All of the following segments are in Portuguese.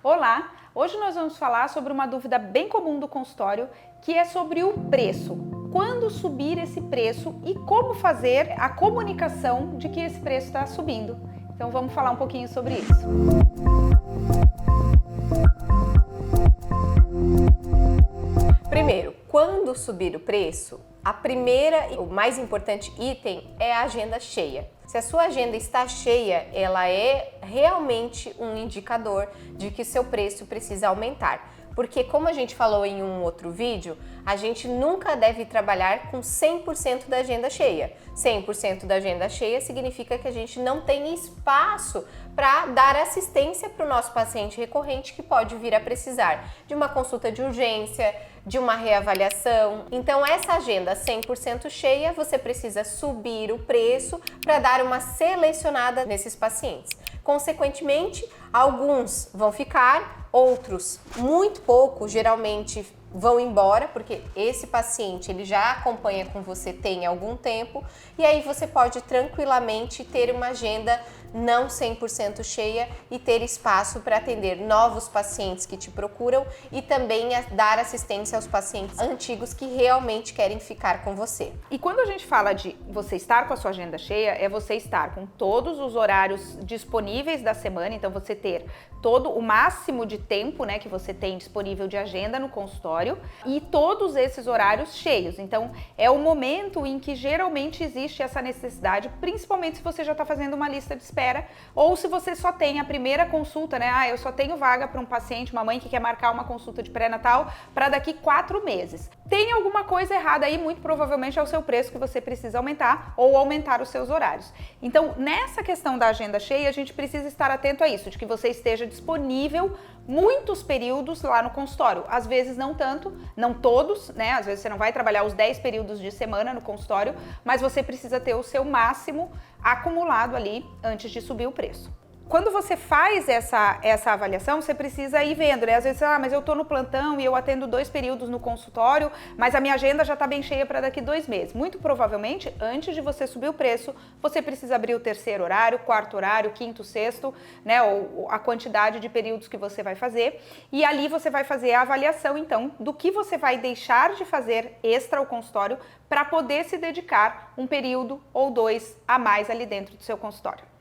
Olá! Hoje nós vamos falar sobre uma dúvida bem comum do consultório, que é sobre o preço. Quando subir esse preço e como fazer a comunicação de que esse preço está subindo. Então vamos falar um pouquinho sobre isso. Primeiro, quando subir o preço, a primeira e o mais importante item é a agenda cheia. Se a sua agenda está cheia, ela é realmente um indicador de que seu preço precisa aumentar. Porque, como a gente falou em um outro vídeo, a gente nunca deve trabalhar com 100% da agenda cheia. 100% da agenda cheia significa que a gente não tem espaço para dar assistência para o nosso paciente recorrente que pode vir a precisar de uma consulta de urgência, de uma reavaliação. Então, essa agenda 100% cheia, você precisa subir o preço para dar uma selecionada nesses pacientes. Consequentemente, alguns vão ficar, outros muito pouco, geralmente vão embora, porque esse paciente ele já acompanha com você tem algum tempo, e aí você pode tranquilamente ter uma agenda não 100% cheia e ter espaço para atender novos pacientes que te procuram e também dar assistência aos pacientes antigos que realmente querem ficar com você. E quando a gente fala de você estar com a sua agenda cheia, é você estar com todos os horários disponíveis da semana, então você ter todo o máximo de tempo, né, que você tem disponível de agenda no consultório e todos esses horários cheios. Então é o momento em que geralmente existe essa necessidade, principalmente se você já está fazendo uma lista de espera ou se você só tem a primeira consulta, né? Eu só tenho vaga para um paciente, uma mãe que quer marcar uma consulta de pré-natal para daqui 4 meses. Tem alguma coisa errada aí, muito provavelmente é o seu preço que você precisa aumentar ou aumentar os seus horários. Então, nessa questão da agenda cheia, a gente precisa estar atento a isso, de que você esteja disponível muitos períodos lá no consultório. Às vezes não tanto, não todos, né? Às vezes você não vai trabalhar os 10 períodos de semana no consultório, mas você precisa ter o seu máximo acumulado ali antes de subir o preço. Quando você faz essa avaliação, você precisa ir vendo, né? Às vezes, mas eu tô no plantão e eu atendo 2 períodos no consultório, mas a minha agenda já tá bem cheia para daqui 2 meses. Muito provavelmente, antes de você subir o preço, você precisa abrir o 3º horário, 4º horário, 5º, 6º, né? Ou a quantidade de períodos que você vai fazer. E ali você vai fazer a avaliação, então, do que você vai deixar de fazer extra ao consultório para poder se dedicar um período ou 2 a mais ali dentro do seu consultório.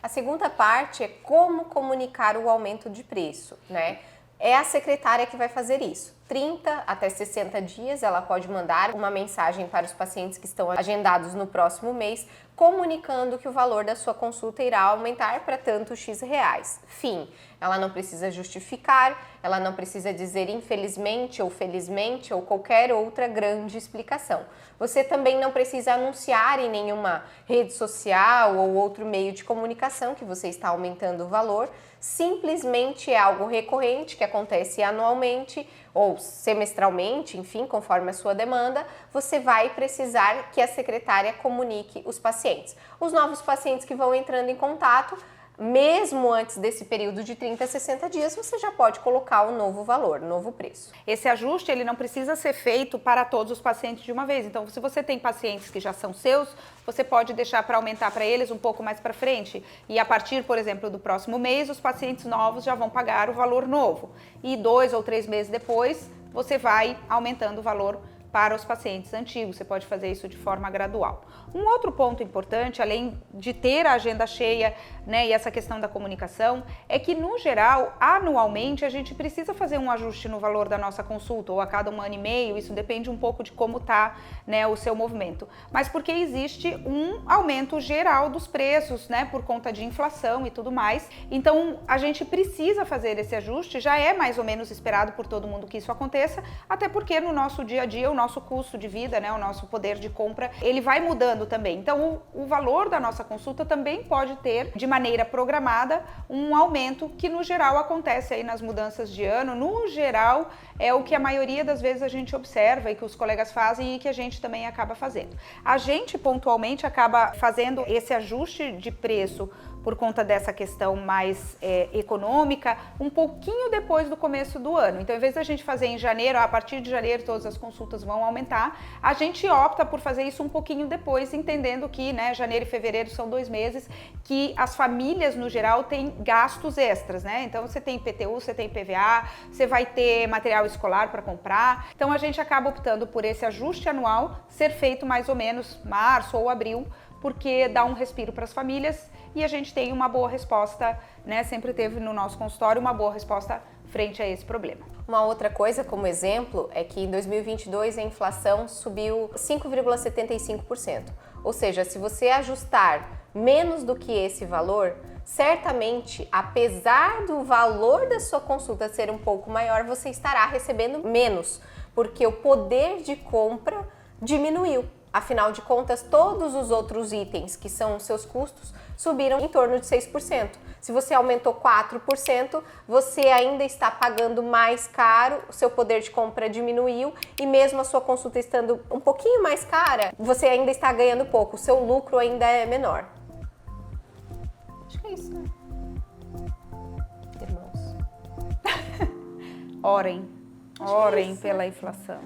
A segunda parte é como comunicar o aumento de preço, né? É a secretária que vai fazer isso. 30 até 60 dias ela pode mandar uma mensagem para os pacientes que estão agendados no próximo mês, comunicando que o valor da sua consulta irá aumentar para tanto X reais. Fim. Ela não precisa justificar, ela não precisa dizer infelizmente ou felizmente ou qualquer outra grande explicação. Você também não precisa anunciar em nenhuma rede social ou outro meio de comunicação que você está aumentando o valor. Simplesmente é algo recorrente que acontece anualmente ou semestralmente, enfim, conforme a sua demanda, você vai precisar que a secretária comunique os pacientes. Os novos pacientes que vão entrando em contato, mesmo antes desse período de 30 a 60 dias, você já pode colocar o novo valor, novo preço. Esse ajuste, ele não precisa ser feito para todos os pacientes de uma vez. Então, se você tem pacientes que já são seus, você pode deixar para aumentar para eles um pouco mais para frente. E a partir, por exemplo, do próximo mês, os pacientes novos já vão pagar o valor novo. E 2 ou 3 meses depois, você vai aumentando o valor para os pacientes antigos. Você pode fazer isso de forma gradual. Um outro ponto importante, além de ter a agenda cheia, né, e essa questão da comunicação, é que, no geral, anualmente, a gente precisa fazer um ajuste no valor da nossa consulta, ou a cada 1 ano e meio, isso depende um pouco de como está, né, o seu movimento. Mas porque existe um aumento geral dos preços, né, por conta de inflação e tudo mais. Então, a gente precisa fazer esse ajuste, já é mais ou menos esperado por todo mundo que isso aconteça, até porque no nosso dia a dia, o nosso custo de vida, né, o nosso poder de compra, ele vai mudando também. Então, o valor da nossa consulta também pode ter, de maneira programada, um aumento que, no geral, acontece aí nas mudanças de ano. No geral, é o que a maioria das vezes a gente observa e que os colegas fazem e que a gente também acaba fazendo. A gente, pontualmente, acaba fazendo esse ajuste de preço por conta dessa questão mais econômica, um pouquinho depois do começo do ano. Então, em vez da gente fazer em janeiro, a partir de janeiro todas as consultas vão aumentar, a gente opta por fazer isso um pouquinho depois, entendendo que, né, janeiro e fevereiro são 2 meses que as famílias, no geral, têm gastos extras, né? Então, você tem IPTU, você tem IPVA, você vai ter material escolar para comprar. Então, a gente acaba optando por esse ajuste anual ser feito mais ou menos março ou abril, porque dá um respiro para as famílias e a gente tem uma boa resposta, né? Sempre teve no nosso consultório uma boa resposta frente a esse problema. Uma outra coisa, como exemplo, é que em 2022 a inflação subiu 5,75%. Ou seja, se você ajustar menos do que esse valor, certamente, apesar do valor da sua consulta ser um pouco maior, você estará recebendo menos, porque o poder de compra diminuiu. Afinal de contas, todos os outros itens que são os seus custos subiram em torno de 6%. Se você aumentou 4%, você ainda está pagando mais caro, o seu poder de compra diminuiu e mesmo a sua consulta estando um pouquinho mais cara, você ainda está ganhando pouco, o seu lucro ainda é menor. Acho que é isso, né? Irmãos. Orem pela inflação.